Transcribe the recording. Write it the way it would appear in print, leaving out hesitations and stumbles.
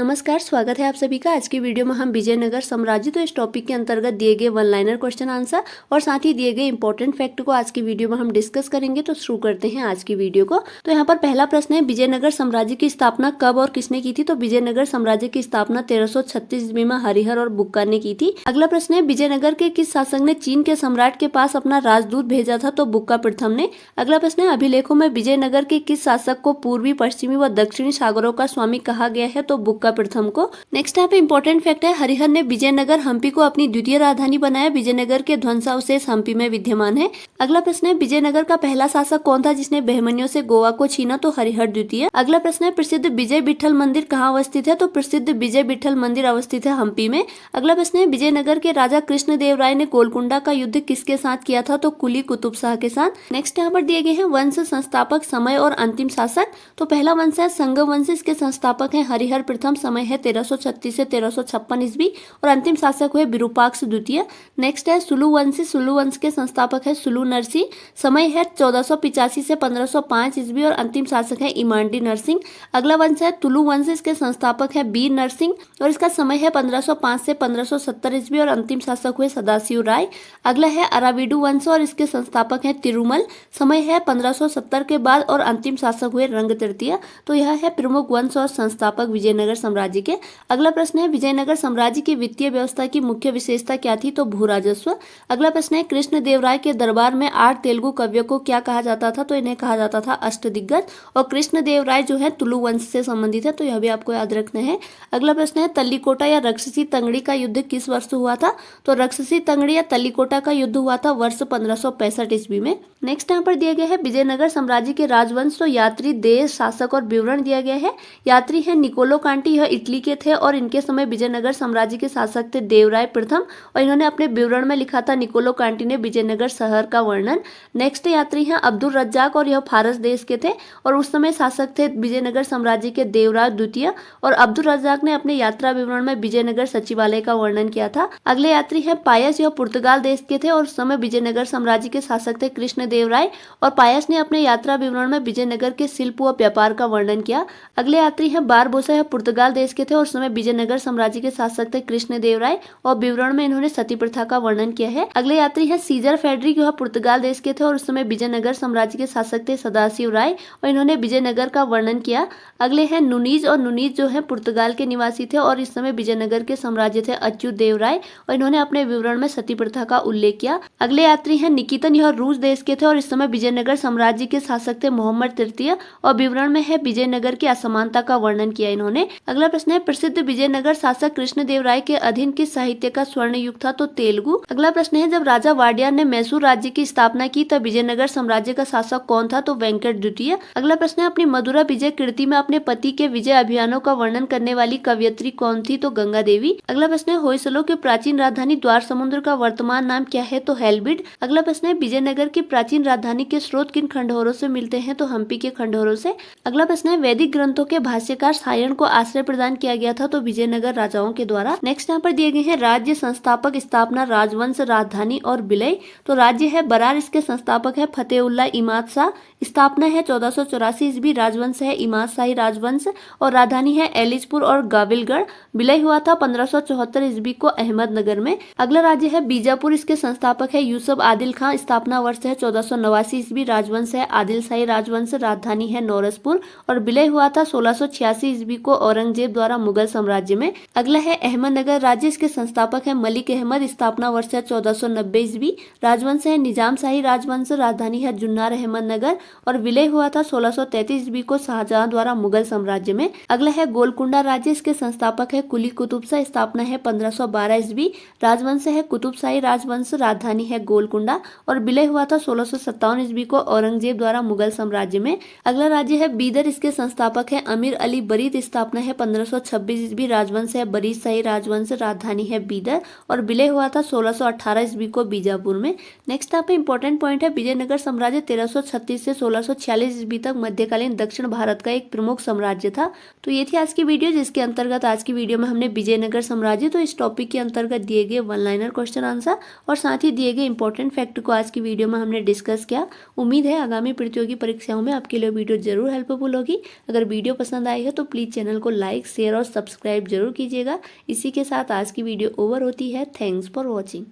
नमस्कार, स्वागत है आप सभी का। आज की वीडियो में हम विजयनगर साम्राज्य तो इस टॉपिक के अंतर्गत दिए गए वन लाइनर क्वेश्चन आंसर और साथ ही दिए गए इंपॉर्टेंट फैक्ट को आज की वीडियो में हम डिस्कस करेंगे। तो शुरू करते हैं आज की वीडियो को। तो यहाँ पर पहला प्रश्न है, विजयनगर साम्राज्य की स्थापना कब और किसने की थी? तो विजयनगर साम्राज्य की स्थापना 1336 ईस्वी में हरिहर और बुक्का ने की थी। अगला प्रश्न है, विजयनगर के किस शासक ने चीन के सम्राट के पास अपना राजदूत भेजा था? तो बुक्का प्रथम ने। अगला प्रश्न है, अभिलेखों में विजयनगर के किस शासक को पूर्वी, पश्चिमी व दक्षिणी सागरों का स्वामी कहा गया है? तो बुक्का प्रथम को। नेक्स्ट यहाँ पे इंपॉर्टेंट फैक्ट है, हरिहर ने विजयनगर हम्पी को अपनी द्वितीय राजधानी बनाया। विजयनगर के ध्वंसावशेष हम्पी में विद्यमान है। अगला प्रश्न है, विजयनगर का पहला शासक कौन था जिसने बहमनियों से गोवा को छीना? तो हरिहर द्वितीय। अगला प्रश्न है, प्रसिद्ध विजय विठल मंदिर कहाँ अवस्थित है? तो प्रसिद्ध विजय विठल मंदिर अवस्थित है हम्पी में। अगला प्रश्न है, विजयनगर के राजा कृष्ण देव राय ने गोलकुंडा का युद्ध किसके साथ किया था? तो कुली कुतुब शाह के साथ। नेक्स्ट यहाँ पर दिए गए हैं वंश संस्थापक, समय और अंतिम शासक। तो पहला वंश है संघ वंश, इसके संस्थापक है हरिहर प्रथम, समय है 1336 से 1356 ईस्वी और अंतिम शासक हुए विरूपाक्ष द्वितीय। नेक्स्ट है सुलु वंश, सुलु वंश के संस्थापक है सुलु नरसिंह, समय है 1485 से 1505 ईस्वी और अंतिम शासक है इमांडी नरसिंह। अगला वंश है तुलु वंश, इसके संस्थापक है बीर नरसिंह और इसका समय है 1505 से 1570 ईस्वी और अंतिम शासक हुए सदाशिव राय। अगला है अराविडु वंश और इसके संस्थापक है तिरुमल, समय है 1570 के बाद और अंतिम शासक हुए रंग तृतीय। तो यह है प्रमुख वंश और संस्थापक विजयनगर साम्राज्य के। अगला प्रश्न है, विजयनगर साम्राज्य की वित्तीय व्यवस्था की मुख्य विशेषता क्या थी? तो भू राजस्व। अगला प्रश्न है, कृष्ण देव राय के दरबार में 8 तेलुगु कवियों को क्या कहा जाता था? तो इन्हें कहा जाता था अष्टदिग्गज और कृष्ण देव राय जो है तुलु वंश से संबंधित है, तो यह भी आपको याद रखना है। अगला प्रश्न है, तल्लीकोटा या रक्षसी तंगड़ी का युद्ध किस वर्ष हुआ था? तो रक्षसी तंगड़ी या तल्लीकोटा का युद्ध हुआ था वर्ष 1565 ईस्वी में। नेक्स्ट यहाँ पर दिया गया है विजयनगर साम्राज्य के राजवंश, तो यात्री, देश, शासक और विवरण दिया गया है। यात्री है निकोलो कांटी, यह इटली के थे और इनके समय विजयनगर साम्राज्य के शासक थे देवराय प्रथम और इन्होंने अपने विवरण में लिखा था, निकोलो कांटी ने, विजयनगर शहर का वर्णन। नेक्स्ट यात्री हैं अब्दुल रज्जाक और यह फारस देश के थे और उस समय शासक थे विजयनगर साम्राज्य के देवराय द्वितीय और अब्दुल रज्जाक ने अपने यात्रा विवरण में विजयनगर सचिवालय का वर्णन किया था। अगले यात्री है पायस, यह पुर्तगाल देश के थे और उस समय विजयनगर साम्राज्य के शासक थे कृष्ण देव राय और पायस ने अपने यात्रा विवरण में विजयनगर के शिल्प व व्यापार का वर्णन किया। अगले यात्री है बारबोसा, यह पुर्तगाल देश के थे और उस समय विजयनगर साम्राज्य के शासक थे कृष्ण देव राय और विवरण में इन्होंने सती प्रथा का वर्णन किया है। अगले यात्री है सीजर फेडरिक, यह पुर्तगाल देश के थे और उस समय विजयनगर साम्राज्य के शासक थे सदाशिव राय और इन्होंने विजयनगर का वर्णन किया। अगले हैं नुनीज और नुनीज जो है पुर्तगाल के निवासी थे और इस समय विजयनगर के साम्राज्य थे अच्युत देव राय और इन्होंने अपने विवरण में सती प्रथा का उल्लेख किया। अगले यात्री हैं निकितन, यह रूस देश के थे और इस समय विजयनगर साम्राज्य के शासक थे मोहम्मद तृतीय और विवरण में है विजयनगर की असमानता का वर्णन किया इन्होंने। अगला प्रश्न है, प्रसिद्ध विजयनगर शासक कृष्ण देव राय के अधीन किस साहित्य का स्वर्ण युग था? तो तेलुगु। अगला प्रश्न है, जब राजा वाडियार ने मैसूर राज्य की स्थापना की तब विजयनगर साम्राज्य का शासक कौन था? तो वेंकट द्वितीय। अगला प्रश्न है, अपनी मधुरा विजय कीर्ति में अपने पति के विजय अभियानों का वर्णन करने वाली कवयित्री कौन थी? तो गंगा देवी। अगला प्रश्न है, होयसलों की प्राचीन राजधानी द्वार समुद्र का वर्तमान नाम क्या है? तो हेलबिड। अगला प्रश्न है, विजयनगर की प्राचीन राजधानी के स्रोत किन खंडहरों से मिलते हैं? तो हम्पी के खंडहरों से। अगला प्रश्न है, वैदिक ग्रंथों के भाष्यकार सायण को आश्रय प्रदान किया गया था? तो विजयनगर राजाओं के द्वारा। नेक्स्ट यहाँ पर दिए गए हैं राज्य, संस्थापक, स्थापना, राजवंश, राजधानी और विलय। तो राज्य है बरार, इसके संस्थापक है फतेहुल्ला इमाद शाह, स्थापना है 1484 ईस्वी, राजवंश है इमाद शाही राजवंश और राजधानी है एलिचपुर और गाविलगढ़। विलय हुआ था 1574 ईस्वी को अहमदनगर में। अगला राज्य है बीजापुर, इसके संस्थापक है यूसुफ आदिल खां, स्थापना वर्ष है 1489 ईस्वी, राजवंश है आदिल शाही राजवंश, राजधानी है नौरसपुर और विलय हुआ था 1686 ईस्वी को औरंगजेब द्वारा मुगल साम्राज्य में। अगला है अहमदनगर राज्य, इसके संस्थापक है मलिक अहमद, स्थापना वर्ष है 1490 ईस्वी, राजवंश है निजाम शाही राजवंश, राजधानी है जुन्नर अहमदनगर और विलय हुआ था 1633 ईस्वी को शाहजहां द्वारा मुगल साम्राज्य में। अगला है गोलकुंडा राज्य, इसके संस्थापक है कुली कुतुब शाह, स्थापना है 1512 ईस्वी, राजवंश है कुतुब शाही राजवंश, राजधानी है गोलकुंडा और विलय हुआ था 1657 ईस्वी को औरंगजेब द्वारा मुगल साम्राज्य में। अगला राज्य है बीदर, इसके संस्थापक है अमीर अली बरीद, स्थापना है 1526 ईस्वी, राजवंश है बरीद शाही राजवंश, राजधानी है बीदर और विलय हुआ था 1618 ईस्वी को बीजापुर में। नेक्स्ट यहाँ पे इंपॉर्टेंट पॉइंट है, विजयनगर साम्राज्य 1336 से 1646 ईस्वी तक मध्यकालीन दक्षिण भारत का एक प्रमुख साम्राज्य था। तो ये थी आज की वीडियो, जिसके अंतर्गत आज की वीडियो में हमने विजयनगर साम्राज्य तो इस टॉपिक के अंतर्गत दिए गए वन लाइनर क्वेश्चन आंसर और साथ ही दिए गए इंपॉर्टेंट फैक्ट को आज की वीडियो में हमने डिस्कस किया। उम्मीद है आगामी प्रतियोगी परीक्षाओं में आपके लिए वीडियो जरूर हेल्पफुल होगी। अगर वीडियो पसंद आई है तो प्लीज चैनल को लाइक लाइक शेयर और सब्सक्राइब जरूर कीजिएगा। इसी के साथ आज की वीडियो ओवर होती है। Thanks for watching.